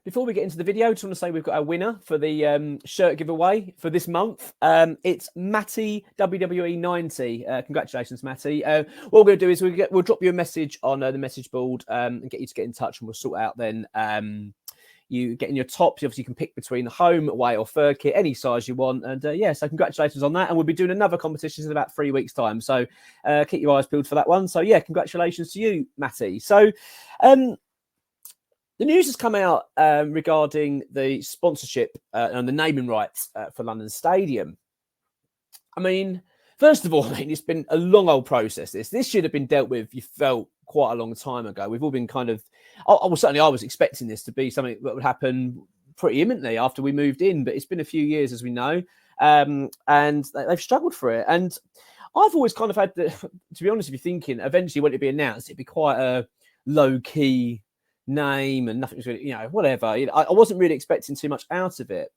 before we get into the video, I just want to say we've got a winner for the shirt giveaway for this month. It's Matty WWE 90. Congratulations, Matty. What we're going to do is we'll drop you a message on the message board and get you to get in touch, and we'll sort out then you get in your tops. Obviously, you can pick between the home, away, or fur kit, any size you want. And so congratulations on that. And we'll be doing another competition in about 3 weeks' time. So keep your eyes peeled for that one. So yeah, congratulations to you, Matty. So the news has come out regarding the sponsorship and the naming rights for London Stadium. I mean, first of all, it's been a long old process. This should have been dealt with, you felt, quite a long time ago. We've all been kind of, I was expecting this to be something that would happen pretty imminently after we moved in, but it's been a few years, as we know, and they've struggled for it. And I've always kind of had to be honest with you, thinking eventually when it'd be announced, it'd be quite a low-key name and nothing's really, whatever. I wasn't really expecting too much out of it.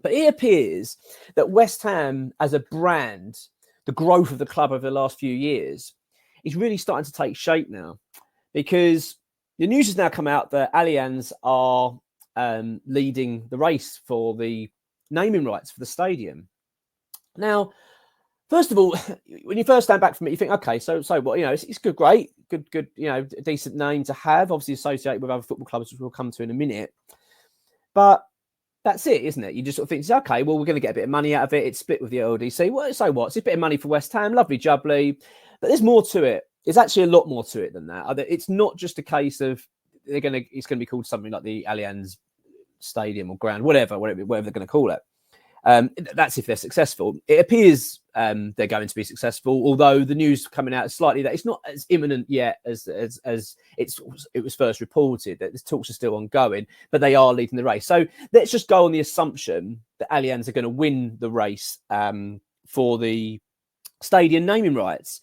But it appears that West Ham as a brand, the growth of the club over the last few years, is really starting to take shape now, because the news has now come out that Allianz are leading the race for the naming rights for the stadium. Now, first of all, when you first stand back from it, you think, okay, so what? It's good, great, good, decent name to have, obviously associated with other football clubs, which we'll come to in a minute. But that's it, isn't it? You just sort of think, okay, well, we're going to get a bit of money out of it. It's split with the LDC. Well, so what? It's a bit of money for West Ham, lovely jubbly. But there's more to it. There's actually a lot more to it than that. It's not just a case of it's going to be called something like the Allianz Stadium or ground, whatever they're going to call it. That's if they're successful. It appears they're going to be successful, although the news coming out is slightly that it's not as imminent yet as it was first reported. That the talks are still ongoing, but they are leading the race. So let's just go on the assumption that Allianz are going to win the race for the stadium naming rights.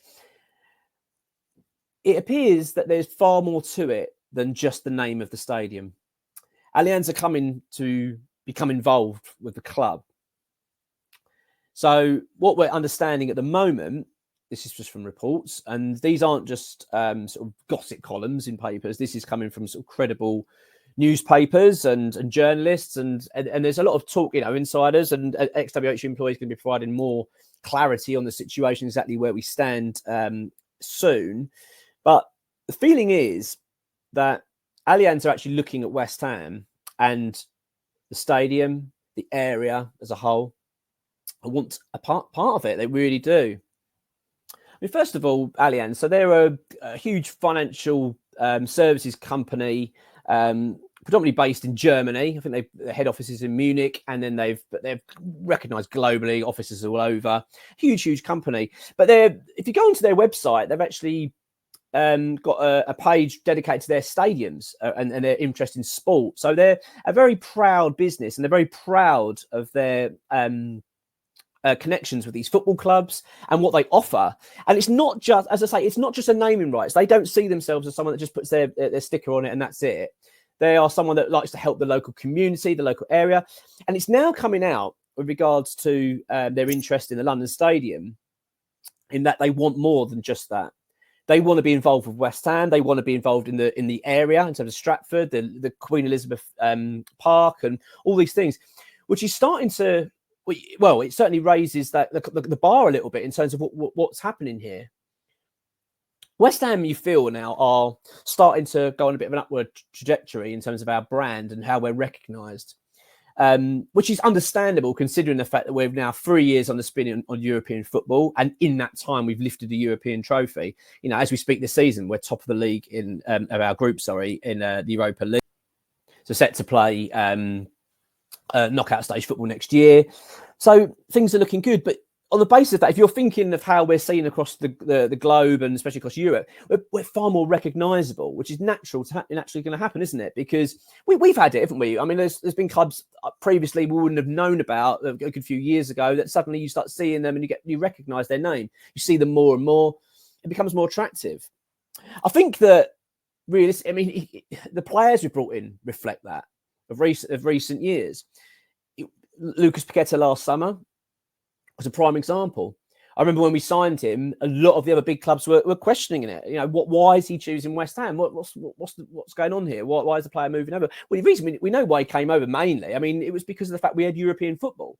It appears that there's far more to it than just the name of the stadium. Allianz are coming to become involved with the club. So what we're understanding at the moment, this is just from reports, and these aren't just sort of gossip columns in papers. This is coming from sort of credible newspapers and journalists, and there's a lot of talk, insiders and XWH employees going to be providing more clarity on the situation, exactly where we stand soon. But the feeling is that Allianz are actually looking at West Ham and the stadium, the area as a whole. I want a part of it. They really do. I mean, first of all, Allianz. So they're a huge financial services company, predominantly based in Germany. I think their head office is in Munich, and then they've recognised globally, offices all over. Huge company. But if you go onto their website, they've actually got a page dedicated to their stadiums and their interest in sport. So they're a very proud business, and they're very proud of their connections with these football clubs and what they offer. And it's not just, as I say, it's not just a naming rights. They don't see themselves as someone that just puts their sticker on it and that's it. They are someone that likes to help the local community, the local area. And it's now coming out with regards to their interest in the London Stadium, in that they want more than just that. They want to be involved with West Ham. They want to be involved in the area in terms of Stratford, the Queen Elizabeth Park, and all these things, which is starting to, well, it certainly raises the bar a little bit in terms of what's happening here. West Ham, you feel now, are starting to go on a bit of an upward trajectory in terms of our brand and how we're recognised, which is understandable considering the fact that we're now 3 years on the spin on European football, and in that time we've lifted the European trophy. As we speak this season, we're top of the league in of our group, in the Europa League. So set to play knockout stage football next year. So things are looking good, but on the basis of that, if you're thinking of how we're seen across the globe and especially across Europe, we're far more recognisable, which is naturally going to happen, isn't it? Because we've had it, haven't we? I mean, there's been clubs previously we wouldn't have known about a good few years ago that suddenly you start seeing them and you recognise their name. You see them more and more. It becomes more attractive. I think that really, the players we brought in reflect that of recent years. Lucas Paqueta last summer was a prime example. I remember when we signed him, a lot of the other big clubs were questioning it. You know, why is he choosing West Ham? What's going on here? Why is the player moving over? Well, the reason we know why he came over mainly. I mean, it was because of the fact we had European football.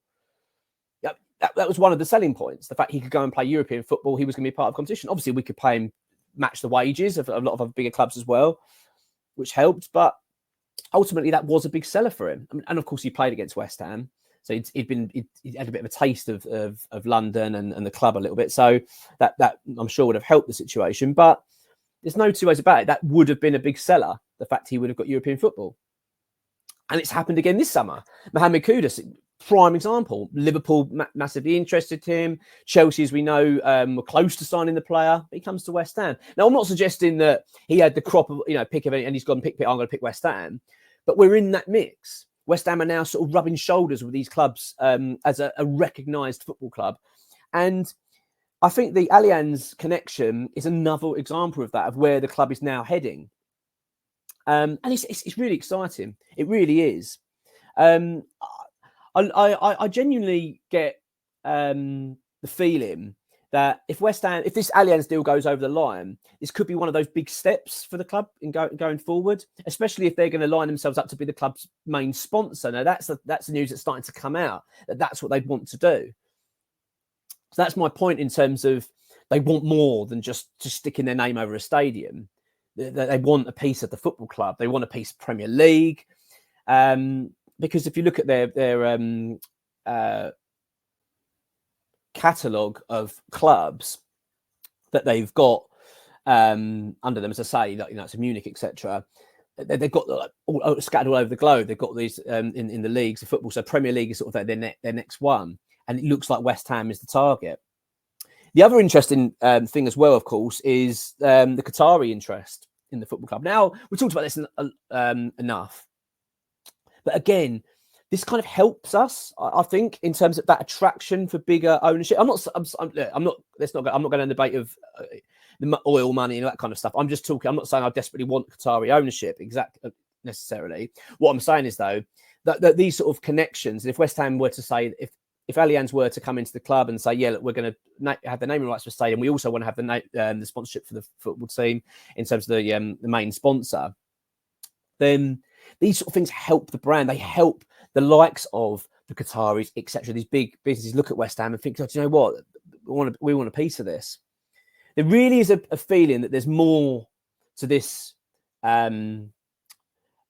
That was one of the selling points. The fact he could go and play European football, he was going to be part of the competition. Obviously, we could pay him, match the wages of a lot of other bigger clubs as well, which helped. But ultimately, that was a big seller for him. And of course, he played against West Ham. So he'd had a bit of a taste of London and the club a little bit. So that I'm sure would have helped the situation. But there's no two ways about it. That would have been a big seller, the fact he would have got European football. And it's happened again this summer. Mohamed Kudus, prime example. Liverpool massively interested in him. Chelsea, as we know, were close to signing the player. But he comes to West Ham. Now, I'm not suggesting that he had the crop of, pick of it and he's gone pick. I'm going to pick West Ham. But we're in that mix. West Ham are now sort of rubbing shoulders with these clubs as a recognised football club. And I think the Allianz connection is another example of that, of where the club is now heading. And it's really exciting. It really is. I genuinely get the feeling that if this Allianz deal goes over the line, this could be one of those big steps for the club in going forward, especially if they're going to line themselves up to be the club's main sponsor. Now, that's the news that's starting to come out, that's what they'd want to do. So that's my point in terms of they want more than just sticking their name over a stadium. They want a piece of the football club. They want a piece of Premier League. Because if you look at their catalogue of clubs that they've got under them, as I say, it's Munich, etc. They've got all scattered all over the globe. They've got these in the leagues of football. So Premier League is sort of their next one, and it looks like West Ham is the target. The other interesting thing as well, of course, is the Qatari interest in the football club. Now, we talked about this enough, but again, this kind of helps us, I think, in terms of that attraction for bigger ownership. I'm not going to debate of the oil money and that kind of stuff. I'm just talking. I'm not saying I desperately want Qatari ownership necessarily. What I'm saying is, though, that these sort of connections, and if West Ham were to say, if Allianz were to come into the club and say, yeah, look, we're going to have the naming rights for the stadium, we also want to have the sponsorship for the football team in terms of the main sponsor, then these sort of things help the brand. They help the likes of the Qataris, etc. These big businesses look at West Ham and think, oh, do you know what? We want a piece of this. There really is a feeling that there's more to this connection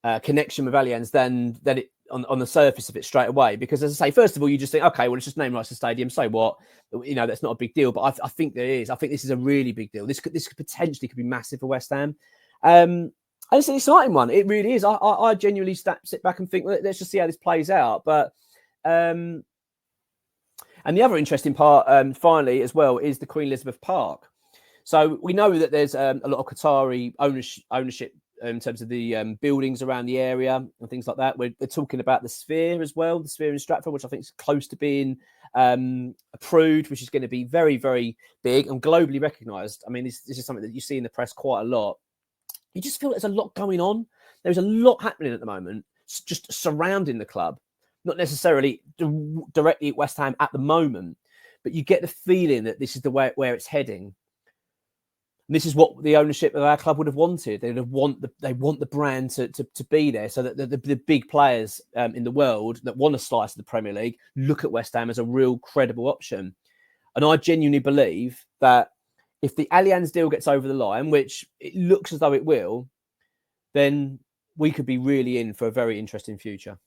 with Allianz than it on the surface of it straight away. Because, as I say, first of all, you just think, okay, well, it's just name rights to stadium. So what? That's not a big deal. But I think there is. I think this is a really big deal. This could potentially be massive for West Ham. And it's an exciting one. It really is. I genuinely sit back and think, well, let's just see how this plays out. But and the other interesting part, finally, as well, is the Queen Elizabeth Park. So we know that there's a lot of Qatari ownership in terms of the buildings around the area and things like that. We're talking about the Sphere as well, the Sphere in Stratford, which I think is close to being approved, which is going to be very, very big and globally recognised. I mean, this is something that you see in the press quite a lot. You just feel there's a lot going on. There's a lot happening at the moment, just surrounding the club. Not necessarily directly at West Ham at the moment, but you get the feeling that this is the way where it's heading. And this is what the ownership of our club would have wanted. They want the brand to be there, so that the big players in the world that want to slice the Premier League look at West Ham as a real credible option. And I genuinely believe that if the Allianz deal gets over the line, which it looks as though it will, then we could be really in for a very interesting future.